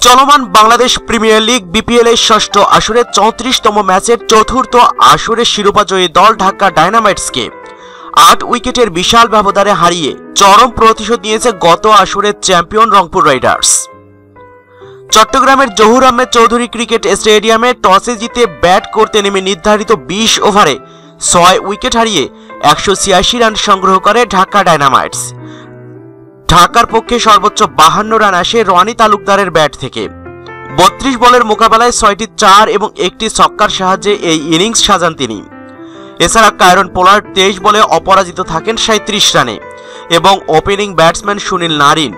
চলমান Bangladesh premier league BPL এর ষষ্ঠ আসরের 34তম ম্যাচের চতুর্থ আসরের শিরোপাজয়ী দল ঢাকা ডায়নামাইটসকে ৮ উইকেটের বিশাল ব্যবধানে হারিয়ে চরম প্রতিশোধ নিয়েছে গত আসরের চ্যাম্পিয়ন রংপুর রাইডার্স। চট্টগ্রামের জহুর আহমেদ চৌধুরী ক্রিকেট স্টেডিয়ামে টসে জিতে ব্যাট করতে নেমে নির্ধারিত ২০ ওভারে ৬ উইকেট হারিয়ে ১৮৬ রান সংগ্রহ করে ঢাকা ডায়নামাইটস। ঢাকার পক্ষে সর্বোচ্চ ৫২ রান আসে রনি তালুকদারের ব্যাট থেকে। ৩২ বলের মোকাবেলায় ৬টি ৪ এবং একটি ছক্কার সাহায্যে এই ইনিংস সাজান তিনি। এছাড়া কায়রন পোলার্ড ২৩ বলে অপরাজিত থাকেন ৩৭ রানে এবং ওপেনিং ব্যাটসম্যান সুনীল নারিন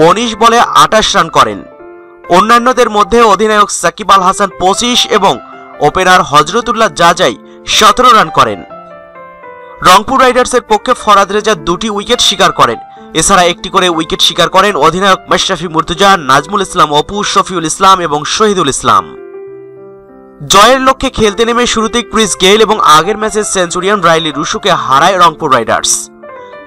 ১৯ বলে ২৮ রান করেন। অন্যান্যদের মধ্যে অধিনায়ক সাকিব আল হাসান ২৫ এবং ওপেনার হজরতুল্লাহ জাজাই ১৭ রান করেন। রংপুর রাইডার্সের পক্ষে ফরাদ রেজা ২টি উইকেট শিকার করেন। এছাড়া একটি করে উইকেট শিকার করেন অধিনায়ক মাশরাফি মুর্তজা, নাজমুল ইসলাম অপু, শফিউল ইসলাম এবং শহীদুল ইসলাম। জয়ের লক্ষ্যে খেলতে নেমে শুরুতেই ক্রিস গেইল এবং আগের ম্যাচের সেঞ্চুরিয়ান রাইলি রুশুকে হারায় রংপুর রাইডার্স।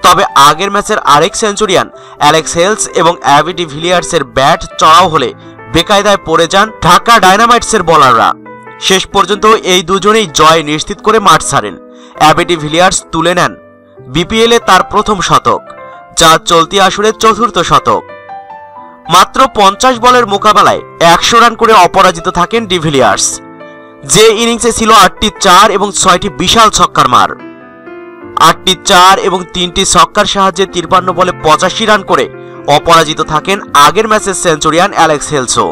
তবে আগের ম্যাচের আরেক সেঞ্চুরিয়ান অ্যালেক্স হেলস এবং অ্যাবি ডিভিলিয়ার্সের ব্যাট চড়াও হলে বেকায়দায় পড়ে যান ঢাকা ডায়নামাইটসের বোলাররা। শেষ পর্যন্ত এই দুজনেই জয় নিশ্চিত করে মাঠ ছাড়েন। অ্যাবি ডিভিলিয়ার্স তুলে নেন বিপিএল এ তার প্রথম শতক, যা চলতি আসরের চতুর্থ শতক। মাত্র ৫০ বলের মোকাবেলায় ১০০ রান করে অপরাজিত থাকেন ডিভিলিয়ার্স, যে ইনিংসে ছিল ৮টি ৪ এবং ৬টি বিশাল ছক্কার মার। ৮টি ৪ এবং ৩টি ছক্কার সাহায্যে ৫৩ বলে ৮৫ রান করে অপরাজিত থাকেন আগের ম্যাচের সেঞ্চুরিয়ান অ্যালেক্স হেলসও।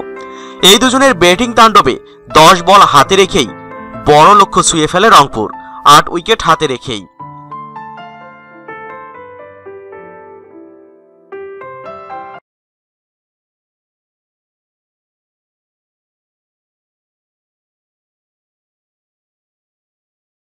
এই দুজনের ব্যাটিং তাণ্ডবে ১০ বল হাতে রেখেই বড় লক্ষ্য ছুঁয়ে ফেলে রংপুর, ৮ উইকেট হাতে রেখেই।